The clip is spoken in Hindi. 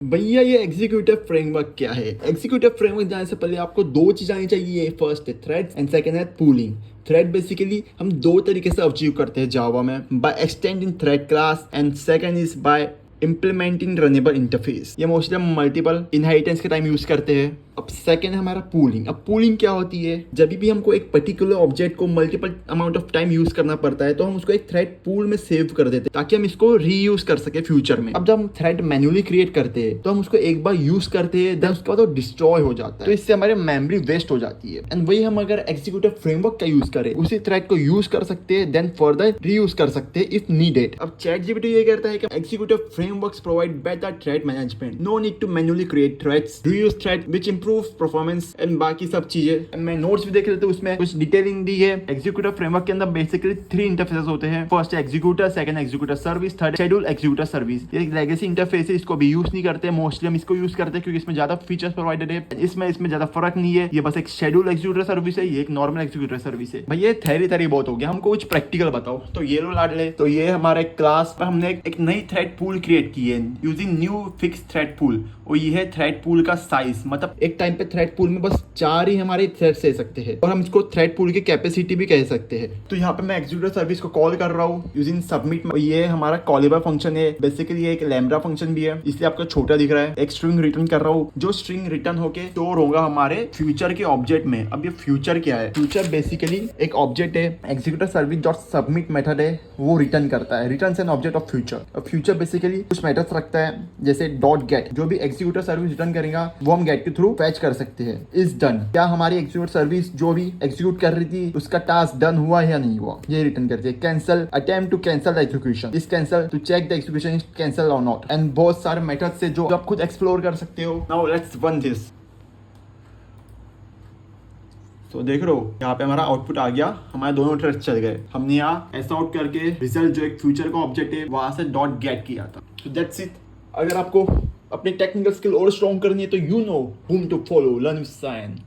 भैया ये एग्जीक्यूटिव फ्रेमवर्क क्या है? एग्जीक्यूटिव फ्रेमवर्क जाने से पहले आपको दो चीज आनी चाहिए। फर्स्ट है थ्रेड्स एंड सेकंड है पूलिंग। थ्रेड बेसिकली हम दो तरीके से अचीव करते हैं जावा में, by extending thread class and second is by implementing runnable interface. ये मोस्टली हम मल्टीपल इनहेरिटेंस के टाइम यूज करते हैं। अब सेकंड है हमारा पूलिंग। अब पूलिंग क्या होती है? जब भी हमको एक पर्टिकुलर ऑब्जेक्ट को multiple amount of time use करना पड़ता है तो हम उसको एक थ्रेड पूल में सेव कर देते हैं ताकि हम इसको रीयूज कर सके फ्यूचर में। अब जब हम थ्रेड मैन्युअली क्रिएट करते हैं तो हम उसको एक बार यूज करते हैं, देन उसके बाद वो डिस्ट्रॉय हो जाता है, तो इससे हमारी मेमोरी वेस्ट हो जाती है। एंड वही हम अगर एग्जीक्यूटिव फ्रेमवर्क का यूज करें, उसी थ्रेड को यूज कर सकते हैं, देन फर्दर रीयूज कर सकते हैं इफ नीडेड। अब चैटजीपीटी ये कहता है कि executive frameworks provide better thread management. No need to manually create threads. Reuse thread which improves performance and बाकी सब चीजें। मैं नोट्स भी देख लेते हूँ, उसमें कुछ डिटेलिंग दी है। एग्जीक्यूटिव फ्रेमवर्क के अंदर बेसिकली 3 इंटरफेसेस होते हैं। फर्स्ट है executor, second executor service, third schedule executor service. ये एक लेगेसी इंटरफेस है, इसको भी यूज नहीं करते। मोस्टली हम इसको यूज करते हैं क्योंकि इसमें ज्यादा फीचर्स प्रोवाइडेड है। इसमें ज्यादा फर्क नहीं है। ये बस एक शेड्यूल एग्जीक्यूटर सर्विस है, ये एक नॉर्मल एग्जीक्यूटर सर्विस है। भाई ये थेरी बहुत हो गया, हमको कुछ प्रैक्टिकल बताओ। तो ये लो लाड ले, तो ये हमारे क्लास पर हमने एक नई थ्रेड पूल क्रिएट की है using new fix thread pool. और ये है थ्रेड पूल का साइज, मतलब एक टाइम पे थ्रेड पूल में बस 4 ही हमारे थ्रेड्स रह सकते हैं और हम इसको थ्रेड पूल की कैपेसिटी भी कह सकते हैं। तो यहाँ पे मैं एग्जीक्यूटिव सर्विस को कॉल कर रहा हूँ यूजिंग सबमिट। ये हमारा कॉलेबल फंक्शन है, बेसिकली ये एक लैम्ब्डा फंक्शन भी है, इसलिए आपको छोटा दिख रहा है। एक स्ट्रिंग रिटर्न कर रहा हूँ, जो स्ट्रिंग रिटर्न होके स्टोर होगा हमारे फ्यूचर के ऑब्जेक्ट में। अब ये फ्यूचर क्या है? फ्यूचर बेसिकली एक ऑब्जेक्ट है, executive service dot submit method है, वो रिटर्न करता है, returns an object of future. अब फ्यूचर बेसिकली कुछ मेथड्स रखता है, जैसे डॉट गेट। जो भी एग्जीक्यूटिव सर्विस रिटर्न करेगा वो हम गेट के थ्रू फैच कर सकते हैं। इज डन, क्या हमारी एग्जीक्यूटिव सर्विस जो भी एग्जीक्यूट कर रही थी उसका टास्क डन हुआ या नहीं हुआ, ये रिटर्न करती है। Cancel, attempt to cancel the execution, is cancel to check the execution is cancel और नॉट। एंड बहुत सारे मेथड्स है जो आप खुद एक्सप्लोर कर सकते हो। Now let's run this. तो देख रहे हो यहाँ पे हमारा आउटपुट आ गया, हमारे दोनों थ्रेड्स चल गए। हमने यहाँ ऐसा आउट करके रिजल्ट जो एक फ्यूचर का ऑब्जेक्ट है वहां से डॉट गेट किया था। तो दैट्स इट। अगर आपको अपनी टेक्निकल स्किल और स्ट्रॉन्ग करनी है तो you know whom to follow, learn with Cyan।